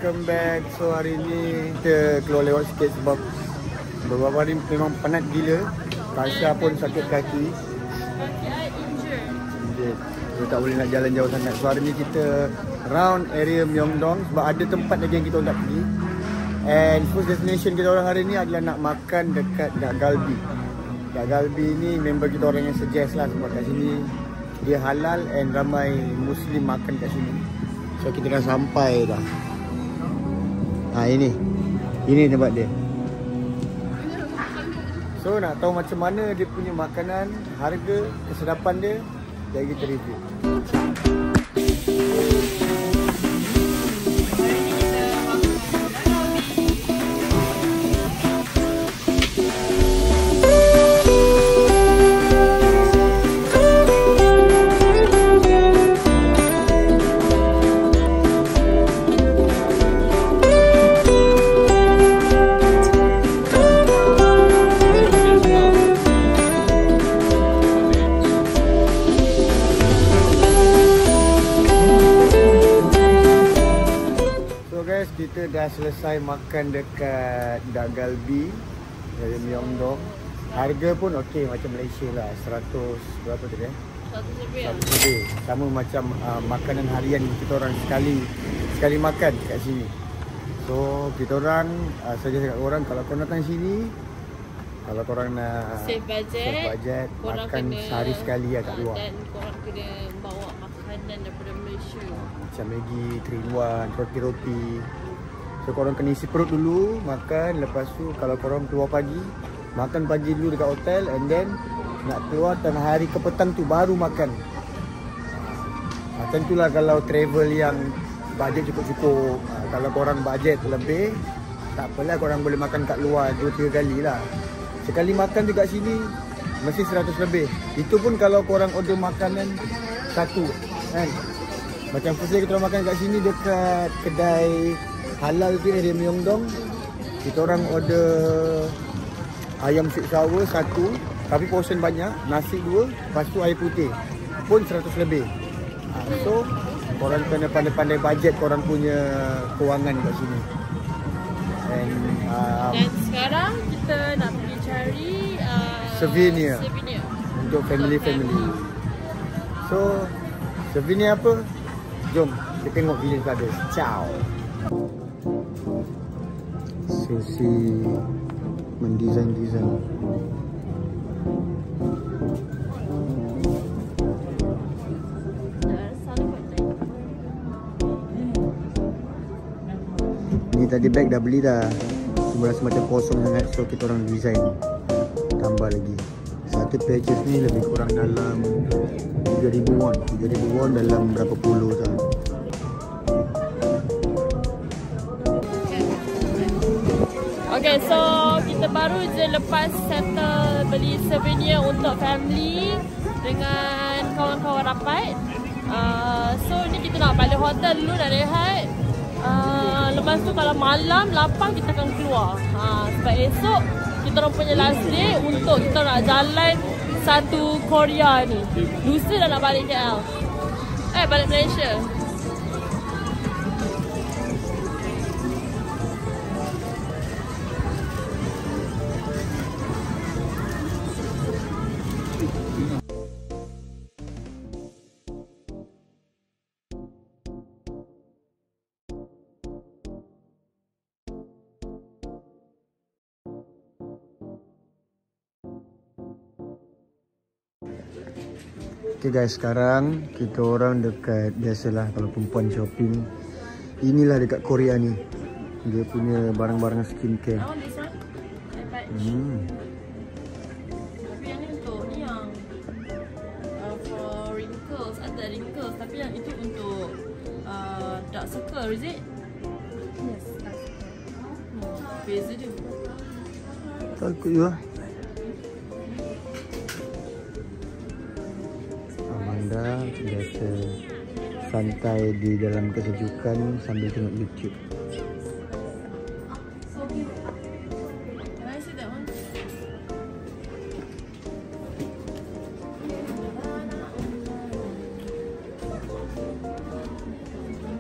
welcome back. So hari ni kita keluar lewat sikit sebab beberapa hari memang penat gila. Tasha pun sakit kaki. Kaki I injured. Dia tak boleh nak jalan jauh sangat. So hari ni kita round area Myeongdong sebab ada tempat lagi yang kita nak pergi. And first destination kita orang hari ni adalah nak makan dekat Dak Galbi. Dak Galbi ni member kita orang yang suggest lah sebab kat sini dia halal and ramai Muslim makan kat sini. So kita dah sampai dah. Ini tempat dia. So nak tahu macam mana dia punya makanan, harga, kesedapan dia, jadi kita review. Kita dah selesai makan dekat Dak Galbi dari Myeongdong. Harga pun okey macam Malaysia lah, 100 berapa tadi 100 lebih. Sama macam makanan harian kita orang sekali makan kat sini. So kita orang saja cakap orang kalau korang datang sini, kalau korang nak save budget makan sehari sekali lah kat luar. Dan korang kena bawa makanan daripada Malaysia. Macam Maggi, 3-in-1, roti-roti. So korang kena isi perut dulu, makan. Lepas tu kalau korang keluar pagi, makan pagi dulu dekat hotel. And then nak keluar tengah hari ke petang tu baru makan. Macam tu lah kalau travel yang bajet cukup-cukup. Kalau korang bajet lebih, tak apalah, korang boleh makan kat luar 2-3 kali lah. Sekali makan dekat sini mesti 100 lebih. Itu pun kalau korang order makanan satu kan. Macam first kita makan kat sini dekat kedai halal tu area Myeongdong. Kita orang order ayam sweet sour satu, tapi portion banyak, nasi 2, lepas tu air putih pun 100 lebih. So korang kena pandai-pandai bajet korang punya kewangan kat sini. Dan sekarang kita nak pergi cari souvenir untuk family. So souvenir apa? Jom kita tengok video tadi. Ciao. Sesi mendesain. Ni tadi bag dah beli dah. Cuma rasa macam kosong sangat, so kita orang design tambah lagi. Satu pages ni lebih kurang dalam 3,000 won dalam berapa puluh sah. Okay, so kita baru je lepas settle beli souvenir untuk family dengan kawan-kawan rapat. So ni kita nak balik hotel dulu, nak rehat. Lepas tu kalau malam lapang kita akan keluar. Sebab esok kita orang punya last day untuk kita nak jalan satu Korea ni. Lusa dah nak balik KL. Balik Malaysia. Okay guys, sekarang kita orang dekat, biasalah kalau perempuan shopping, inilah dekat Korea ni. Dia punya barang-barang skincare. Tapi yang ni untuk ni yang for wrinkles, ada wrinkles, tapi yang itu untuk dark circle, is it? Yes, dark circle. Beza dia. Takut juga. Amanda biasa santai di dalam kesejukan sambil tengok YouTube. Can I see that one?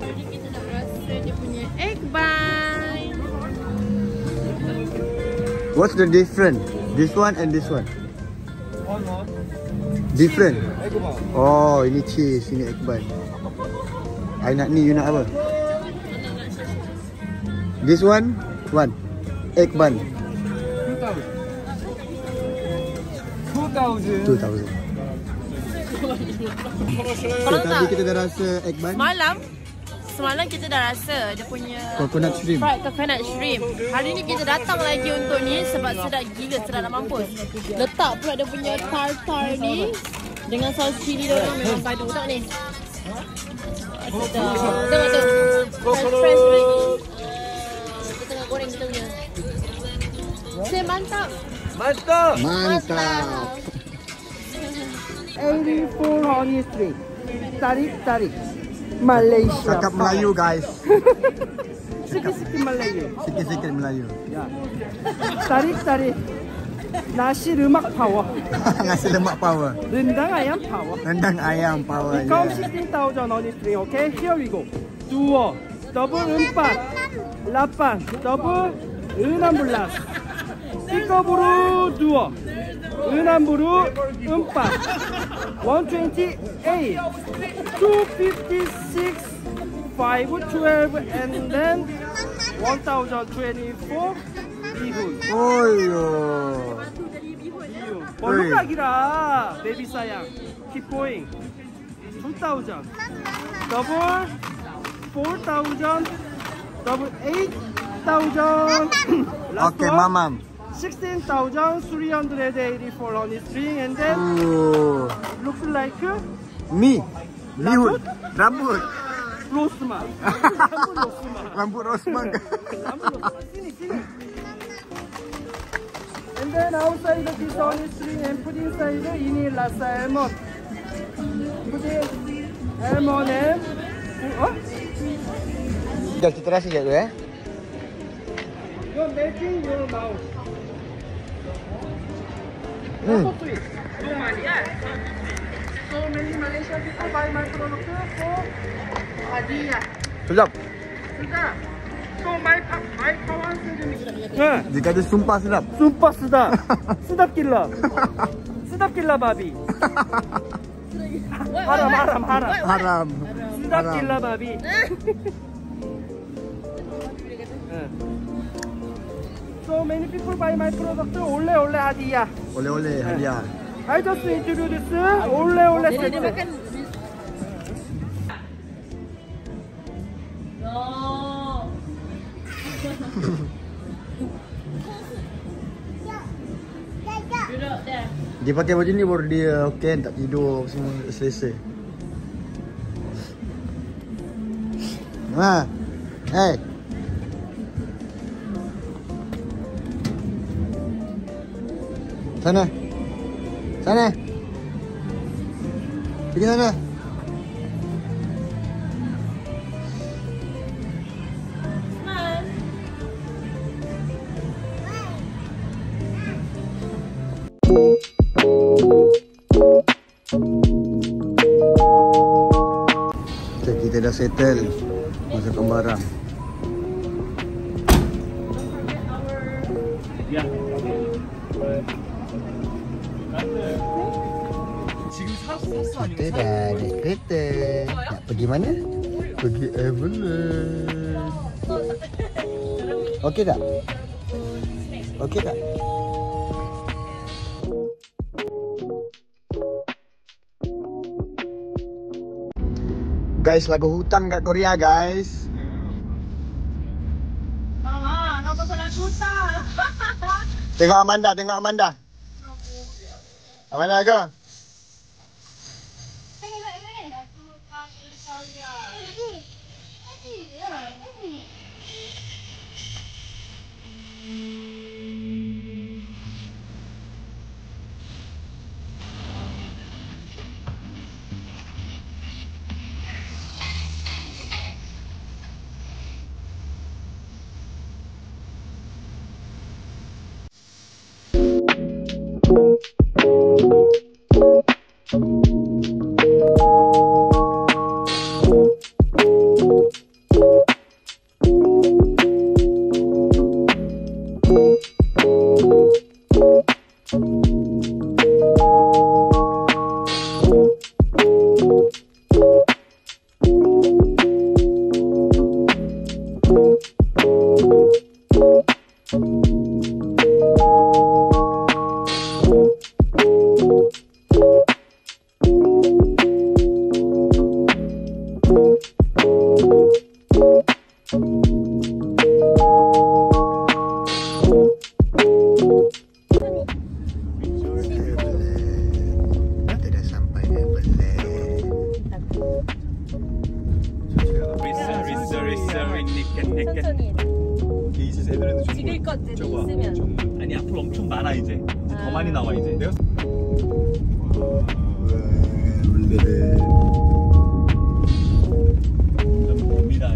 Jadi kita nak rasa dia punya egg bite. What's the difference? This one and this one? Different? Oh, ini cheese, ini egg bun. I nak ni, you nak apa? This one? One. Egg bun. 2,000. So, tadi kita dah rasa egg bun. Semalam kita dah rasa dia punya Coconut shrimp. fried coconut shrimp. Hari ni kita datang lagi untuk ni sebab sedap gila, sedap nak mampus. Letak pula dia punya tartar ni dengan saus cili dia orang memang padu tak ni. Sedap. Tengok tu. Fresh lagi. Kita tengah goreng kita punya. Saya mantap. Mantap. 84 honey string. Tarik. Malaysia. Cakap Melayu guys. Sikit-sikit Melayu. Sikit-sikit Melayu. Ya. Tarik. Nasi lemak power. Nasi lemak power. Rendang ayam power. Rendang ayam power. Become 16,000 honey string. Okay, here we go. 2, double 4, 8, double 16. 3 2, 16 4, 128, 256, 512, and then 1024 bihun. Oh yo. Belum lagi dah, baby sayang. Keep going. 2,000, double 4,000, double 8,000. Okay, mamam. 16,384 on the string, and then looks like Mi. Bihun. Rambut. Rosma. Rambut Rosman. Sini. And then outside this on the string and put inside ini lasa almond. Put in almond and Dah kita rasa je tu You're making your mouth. So many Malaysian people buy my product for hadiah. Sedap. So my kawan sendiri. Dia kata sumpah sedap. Sumpah sedap. Sedap gila. Sedap gila babi. Haram. Sedap gila babi. So many people buy my product. Ole hadiah. Oleh-oleh hadiah. I just introduce this ole set. No. Duduk dah. Dia pakai baju ni baru dia okey, tak tidur semua selesa. Hey. Sana. Pergi sana. Okay, kita dah settle masukkan barang. Kita dah naik kereta. Nak pergi mana? Pergi Everland. Okey tak? Guys, lagu hutang kat Korea guys. Mama, kenapa kau nak hutang? Tengok Amanda. Amanda ke? 찍을 것들이 있으면. 아니 앞으로 엄청 많아 이제. 더 많이 나와 이제. 봅니다.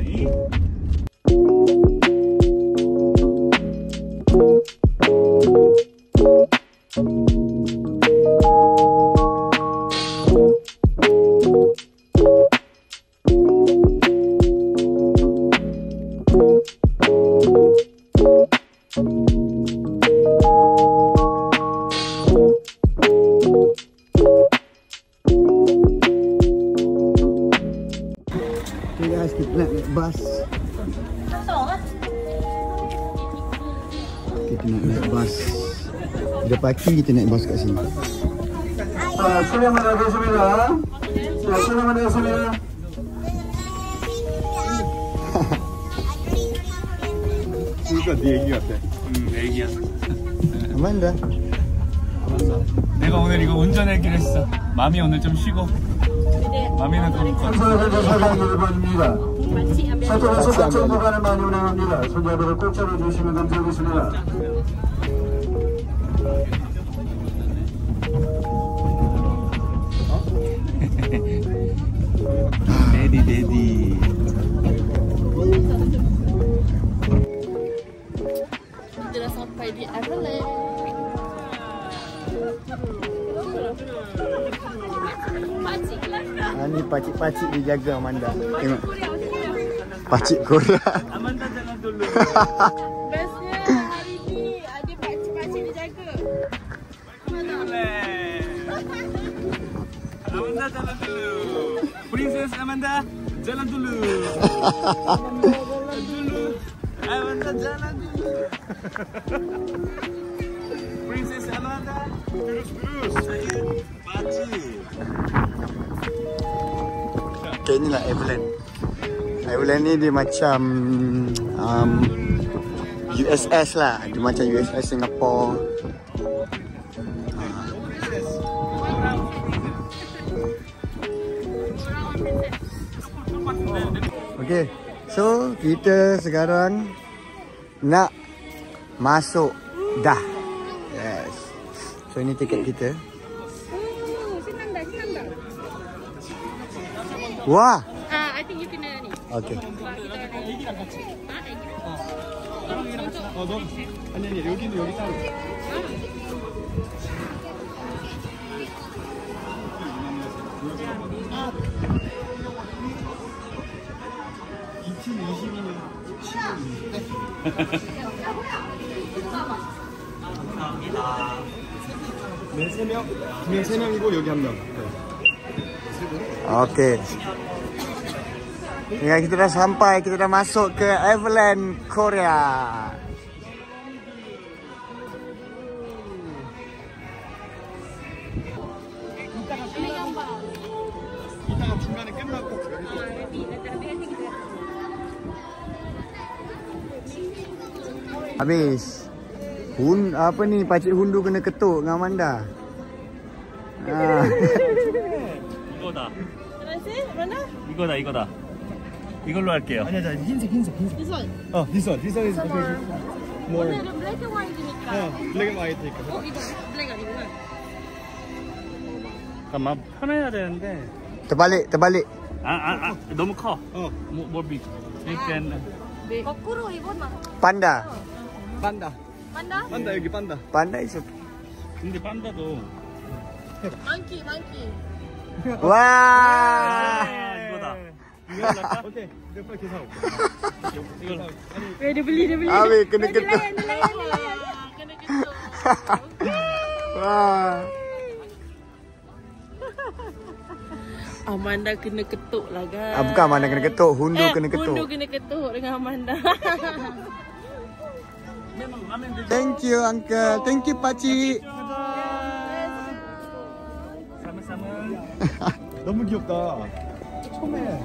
Guys, kita nak naik bas. Kita nak naik bas. Ada parking, kita naik bas kat sini. 수령 하겠습니다. 자, 수령하겠습니다. 그러니까 네 애기 같아. 애기야. Amanda. 내가 오늘 이거 운전하기로 했어. 맘이 오늘 좀 쉬고. 맘이는 좀 선수들 사장 1번입니다. 서쪽에서 서쪽 구간을 많이 운행합니다. 손잡이를 꼭 잡아주시면 감사하겠습니다. 데디. Kita dah sampai di Everland. Pakcik kelakar. Ni pakcik-pakcik dijaga Amanda. Tengok. Pakcik Korea. Amanda jangan dulu. Bestnya hari ni ada pakcik-pakcik dijaga. Amanda jalan dulu. Princess Amanda jalan dulu. Amanda jalan dulu. Princess Amanda terus. Saya pakcik. Okay, inilah Everland. Everland ni dia macam USS lah. Dia macam USS Singapore. Okay, so kita sekarang nak masuk dah. Yes. So ini tiket kita. Senang dah. Wah. I think you kena ni. Okay. 아니 여기는 여기 따로. 네, 3명. 네, 3명이고 여기 1명. Okay. Ya, kita dah sampai, kita dah masuk ke Everland Korea. 이따가 중간에 끝나고 Habis. Apa ni, pakcik hundu kena ketuk dengan Amanda. 이거다. Terasa? Mana? 이거다. 이걸로 할게요. 아니야, 흰색. This one. This one is more. Ada black and white ni kan? black and white. Oh, itu black 아니구나. 잠깐만 편해야 되는데. Terbalik. 너무 커. more big. Can. 거꾸로 입었나? Panda. 판다? 판다 여기 판다. Panda is okay. 근데 판다도. Monkey. Wah. 이거다. 이거 할까? 오케이. 이거 빨리 계산. 이걸. Dia beli. Habis kena ketuk. Kena gitu. Wah. Amanda kena ketuk lah guys. Bukan Amanda kena ketuk, Hundu kena ketuk. Hundu kena ketuk dengan Amanda. Thank you uncle. Thank you pakcik. sama-sama. 너무 귀엽다. 처음에.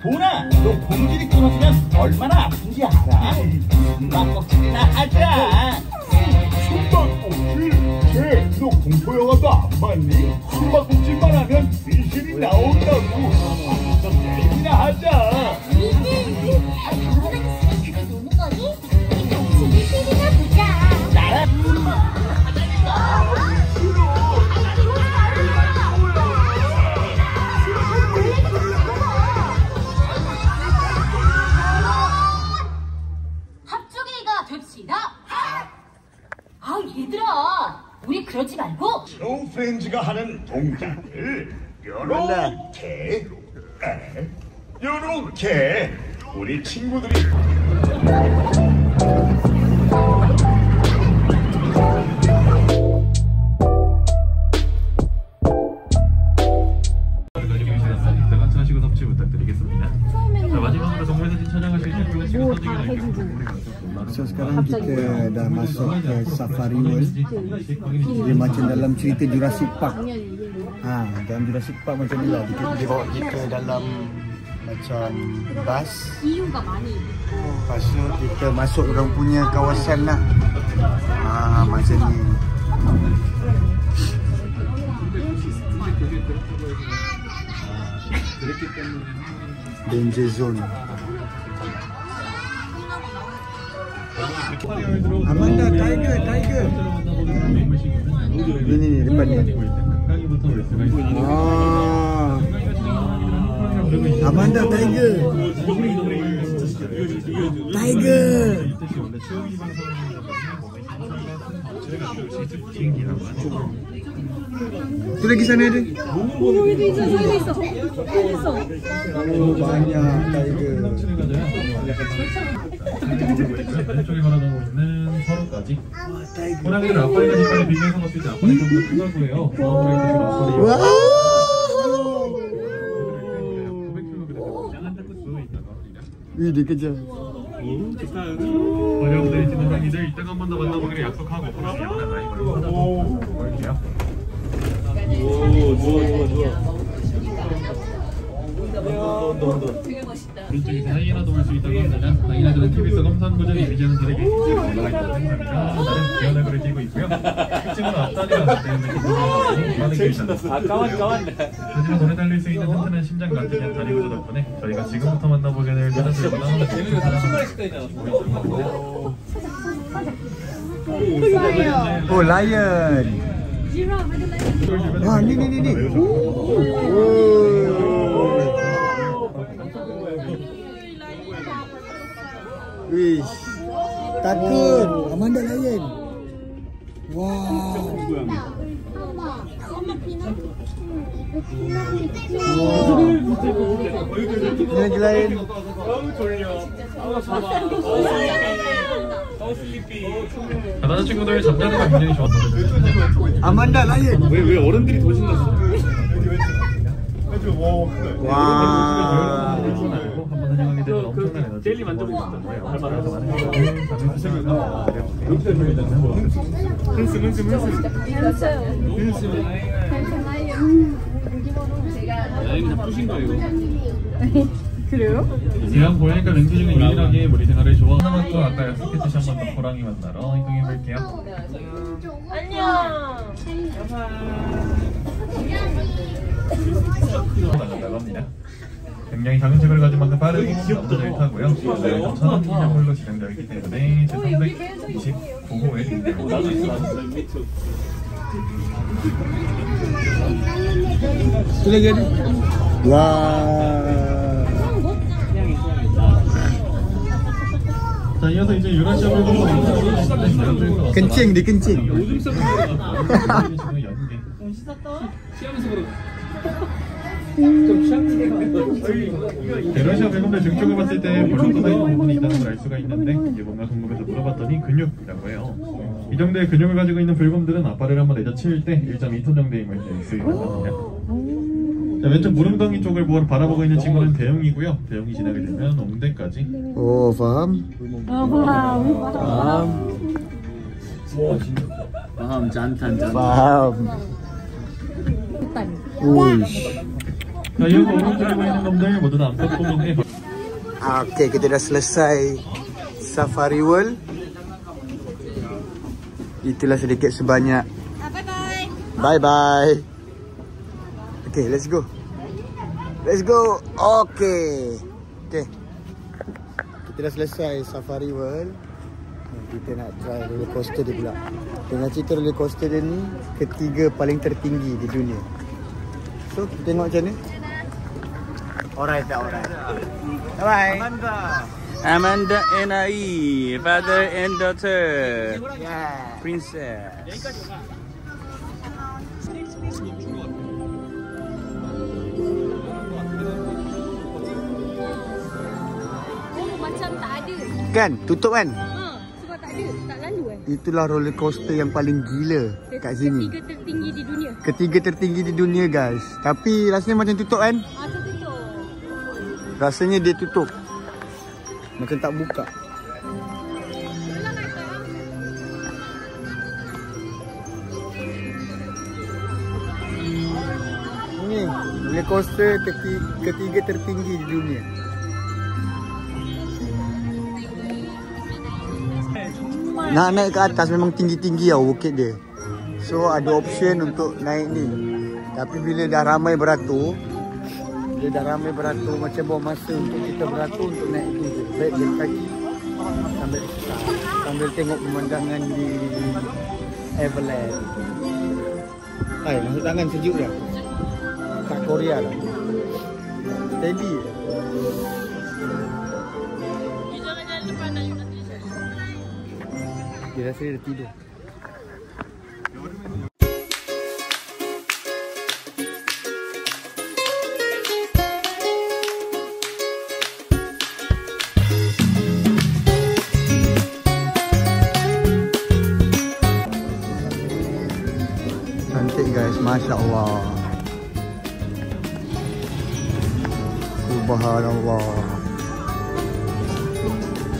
보나, 너 봉지리 끊어지면 얼마나 아픈지 알아? 숨바꼭질이나 하자. 숨바꼭질? 너 공포 영화도 안 봤니? 숨바꼭질만 하면 귀신이 나온다고. 게임이나 하자. 그게 노는 거니? 우리 같이 미술이나 보자. 나랑 합주기가 됩시다. 아 얘들아, 우리 그러지 말고 스노우 프렌즈가 하는 동작을 요렇게 요렇게 우리 친구들이 하시고 섭취 부탁드리겠습니다. 자, 마지막으로 동물사진 촬영하실 때 플래시가 터지게 될게요. So sekarang kita dah masuk ke Safari World. Dia macam dalam cerita Jurassic Park. Dalam Jurassic Park macam ni lah. Dia bawa kita dalam macam bas. Lepas tu kita masuk orang punya kawasan lah. Macam ni. Danger zone. Amanda, tiger. Ni depan ni. Amanda, tiger. Tu lagi sana ada. Banyak tiger. 왼쪽에 걸어놓고 있는 서로까지 호랑이를 앞발과 뒷발에 비교해서 봤을 때 앞발이 좀 더 크다고 해요. 와! 위 dia 어려움들이 지는 상이들 이따가 한 번 더 만나보기로 약속하고 그러시 양난 나이 걸고 볼게요. 왼쪽에서 하이에나도 볼 수 있다고 합니다. 하이에나들은 TV에서 검사한 고전을 이미지하는 사례가 올라가 있다고 생각합니다. 나름 귀여운 얼굴을 띠고 있고요. 특징으로 앞다리가 때문에 많은 게 있습니다. 하지만 오래 달릴 수 있는 튼튼한 심장 같은 다리 구조 덕분에 저희가 지금부터 만나보게 될 사람들보다 Oh, lion. Wah, ni. Wih, takut. Amanda lion. Wah. Lagi lain. 바다 친구들 잠자리가 굉장히 좋았어요. Amanda lion. 왜 어른들이 더 신났어? 와. 한번 환영하게 되면 엄청난 에너지. 젤리 만져보고 싶다고 해요. 그래서 많은 라인이 다 푸신 거예요. 그래요? 지난 고양이가 랭크 중에 유일하게 무리 생활을 좋아하는 것도 아까 약속했듯이 한 번 더 호랑이 만나러 이동해볼게요. 나간다고 합니다. 굉장히 작은 책을 가진 만큼 빠르고 너무 잘 타고요. 1000원 기념물로 진행되어 있기 때문에 제 329호에 진행됩니다. 와. 자, 이어서 이제 유라시아 불금 kencing dia kencing. 유라시아 불금들 증축을 봤을 때 볼록 쏟아있는 부분이 있다는 걸 알 수가 있는데 이게 뭔가 궁금해서 물어봤더니 근육이라고 해요. 이 정도의 근육을 가지고 있는 불금들은 앞발을 한번 내려칠 때 1.2톤 정도의 힘을 쓰이거든요. 자, 왼쪽 무릉덩이 쪽을 바라보고 있는 친구는 대웅이고요. 대웅이 지나게 되면 옹대까지. Oh, faham? Faham, jantan. Faham. Uish. 자, 이어서 오른쪽에 보이는 놈들 모두 다 암컷곰인데 Okay, kita dah selesai Safari World. Itulah sedikit sebanyak. Bye bye. Okay, let's go. Let's go. Okay. Okay. Kita dah selesai Safari World. Kita nak try roller coaster dia pula. Dengan cerita roller coaster dia ni ketiga paling tertinggi di dunia. So, kita tengok macam ni. Alright. Bye. Amanda and I, father and daughter, Yeah. princess. Macam tak ada. Kan? Tutup kan? Sebab tak ada. Tak lalu Itulah roller coaster yang paling gila kat sini. Ketiga tertinggi di dunia. Ketiga tertinggi di dunia, guys. Tapi rasanya macam tutup kan? Macam tutup. Rasanya dia tutup. Macam tak buka. Ini roller coaster ketiga tertinggi di dunia. Nak naik ke atas memang tinggi-tinggi tau bukit dia. So ada option untuk naik ni. Tapi bila dah ramai beratur, macam bawa masa untuk kita beratur untuk naik tu. Baik jalan kaki sambil tengok pemandangan di Everland. Hai, masuk tangan sejuk dah. Kat Korea lah. Steady. Jalan-jalan depan nak you nanti. Dia rasa dia dah tidur. Cantik guys, Masya Allah. Subhanallah.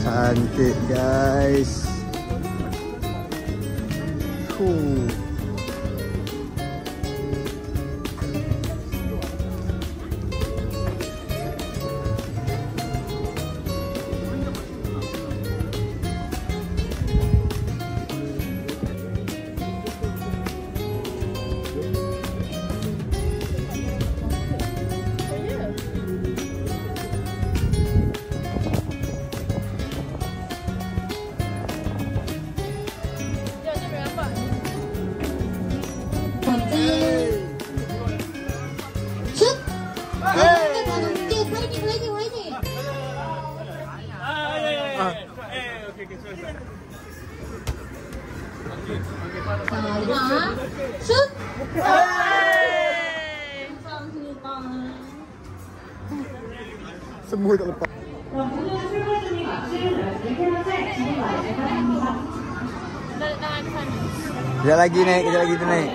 Cantik guys. Shoot! Semua tak lepas. Kejap lagi naik, kejap lagi tu naik.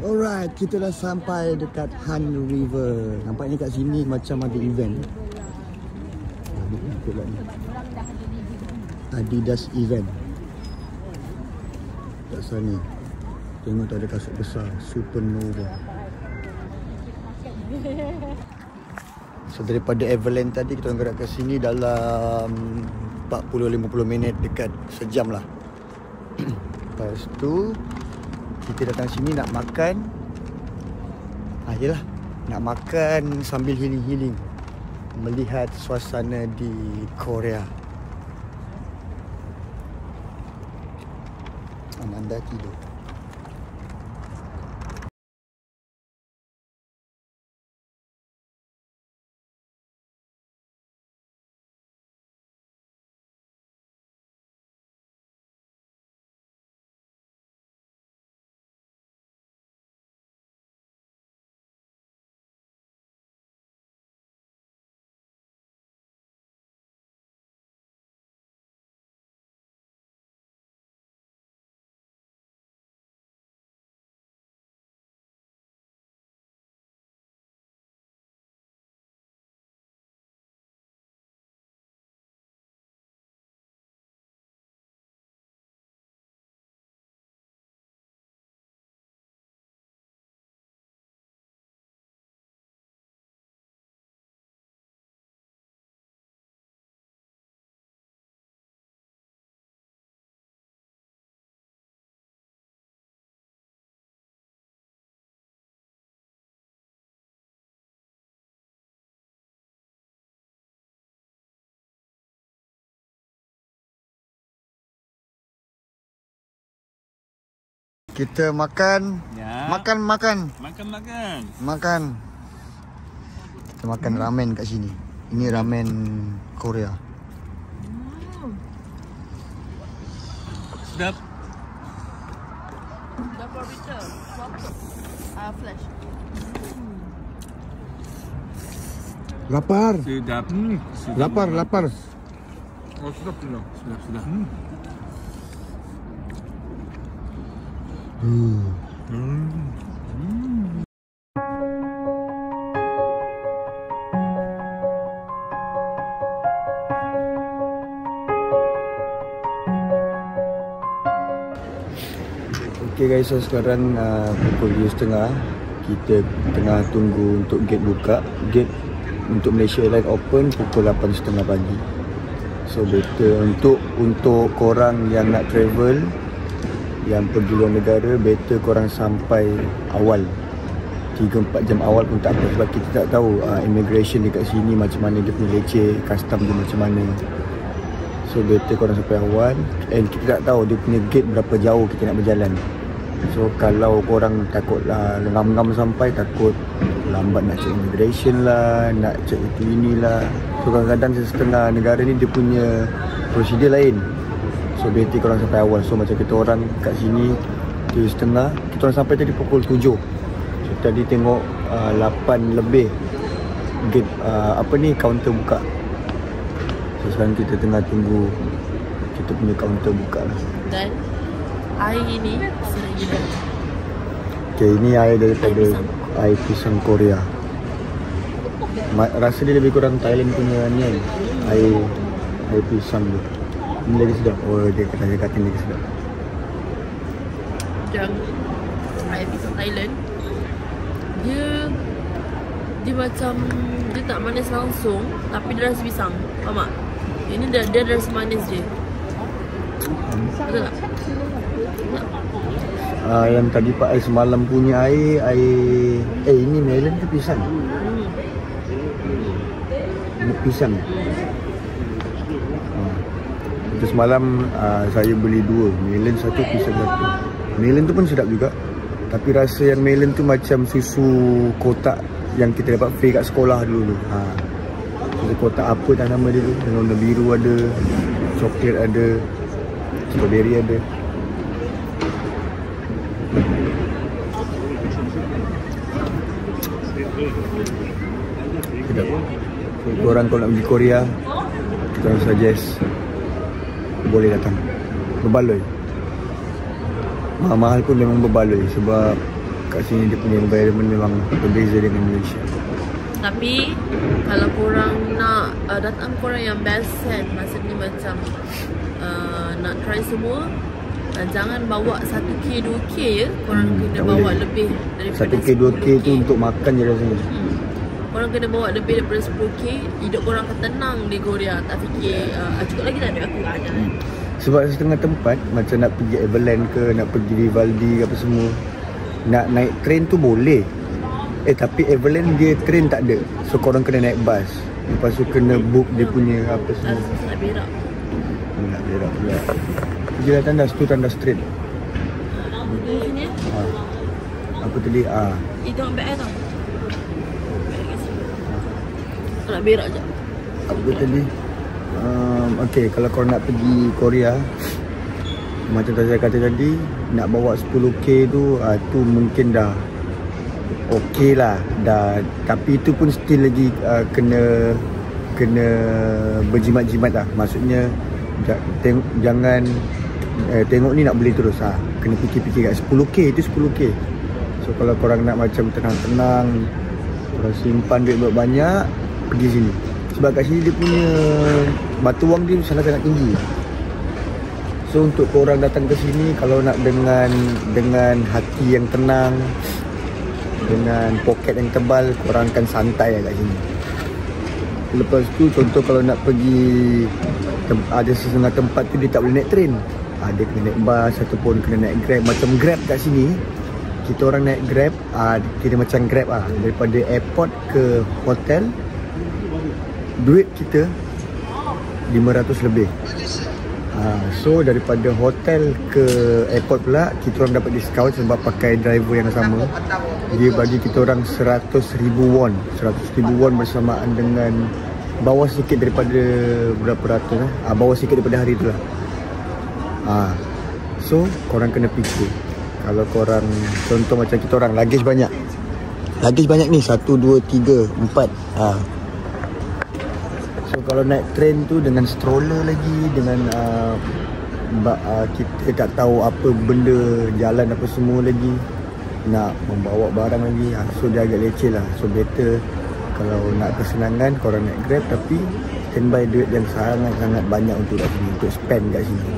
Alright, kita dah sampai dekat Han River. Nampaknya kat sini macam ada event. Adidas event. Kat sana. Tengok tu ada kasut besar Supernova. So daripada Everland tadi kita gerak ke sini dalam 40-50 minit, dekat sejam lah. Lepas tu kita datang sini nak makan. Yelah, nak makan sambil healing-healing, melihat suasana di Korea. Amanda tidur. Kita makan. Ya. Makan. Kita makan ramen kat sini. Ini ramen Korea. Sedap. Dapur bitter. Flash. Lapar. Sedap. Lapar. Oh, sedap. Okay guys, so sekarang pukul 2.30. Kita tengah tunggu untuk gate buka. Gate untuk Malaysia Airlines open pukul 8.30 pagi. So better untuk korang yang nak travel, yang pergi luar negara, better korang sampai awal, 3-4 jam awal pun tak apa. Sebab kita tak tahu immigration dekat sini macam mana, dia punya leceh, custom dia macam mana. So better korang sampai awal. And kita tak tahu dia punya gate berapa jauh kita nak berjalan. So kalau korang takutlah ngam-ngam sampai, takut lambat nak check immigration lah, nak check itu inilah. So kadang-kadang setengah negara ni dia punya prosedur lain. So better korang sampai awal. So macam kita orang kat sini 7.30, kita orang sampai tadi pukul 7. So tadi tengok 8 lebih gate kaunter buka. So sekarang kita tengah tunggu kita punya kaunter buka lah. Dan air ini sedap gila. Okay, ini air daripada air pisang Korea. Rasa dia lebih kurang Thailand punya ni kan, air pisang tu. Ini lagi sedap. Oh, dia kata lagi sedap. Macam air pisang Thailand, dia macam dia tak manis langsung, tapi dia rasa pisang. Faham tak? Ini dia rasa manis je. Betul tak? Yang tadi Pak Ai semalam punya air ini melon ke pisang? Ini pisang. Itu semalam saya beli 2, melon 1, pisang 1. Melon tu pun sedap juga. Tapi rasa yang melon tu macam susu kotak yang kita dapat free kat sekolah dulu. Susu kotak apa dah nama dia tu? Warna biru ada, coklat ada, strawberry ada. Sedap. So, korang kalau nak pergi Korea, kita orang suggest boleh datang. Berbaloi. Mahal pun memang berbaloi sebab kat sini dia punya environment memang berbeza dengan Malaysia. Tapi kalau korang nak datang korang yang best kan, masa ni macam nak try semua, jangan bawa 1k 2k je, korang kena bawa boleh. Lebih daripada 1k 2k tu untuk makan je rasanya. Korang kena bawa lebih daripada 10k. Hidup korang akan tenang di Korea. Tak fikir cukup lagi tak duit aku ada. Sebab setengah tempat macam nak pergi Everland ke, nak pergi Vivaldi ke apa semua, nak naik train tu boleh. Tapi Everland dia train tak ada. So korang kena naik bus. Lepas tu kena book dia punya apa semua. Nak berak. Nak berak pula. Pergi lah tandas tu, tandas train. Di sini Apa tadi? itu ambil air tau. Nak berak je. Apa tadi? Okay, kalau korang nak pergi Korea, macam saya kata tadi, nak bawa 10k tu, tu mungkin dah okey lah dah. Tapi itu pun still lagi kena berjimat-jimat lah. Maksudnya jangan tengok ni nak beli terus. Kena fikir-fikir kat 10k itu 10k. So kalau korang nak macam tenang-tenang, korang simpan duit banyak, pergi sini. Sebab kat sini dia punya batu wang dia sangat-sangat tinggi. So untuk korang datang ke sini, kalau nak dengan hati yang tenang, dengan poket yang tebal, korang akan santai kat sini. Lepas tu contoh kalau nak pergi ada setengah tempat tu dia tak boleh naik train, dia kena naik bus ataupun kena naik Grab. Macam Grab kat sini, kita orang naik Grab, kita macam Grab daripada airport ke hotel, duit kita 500 lebih. So daripada hotel ke airport pula, kita orang dapat diskaun sebab pakai driver yang sama. Dia bagi kita orang 100,000 won. 100,000 won bersamaan dengan bawah sikit daripada berapa ratus bawah sikit daripada hari tu lah. So korang kena fikir. Kalau korang contoh macam kita orang luggage banyak ni, 1, 2, 3, 4. So kalau naik train tu dengan stroller lagi, dengan kita tak tahu apa benda jalan apa semua lagi, nak membawa barang lagi, so dia agak leceh lah. So better kalau nak kesenangan korang naik Grab, tapi standby duit yang sangat-sangat banyak untuk kat sini, untuk spend kat sini.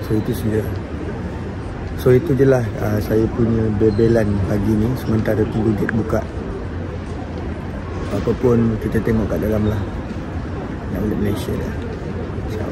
So itu saja. So itu je lah saya punya bebelan pagi ni, sementara tunggu gate buka. Apa pun kita tengok kat dalam lah. Nak balik Malaysia dah. Ciao.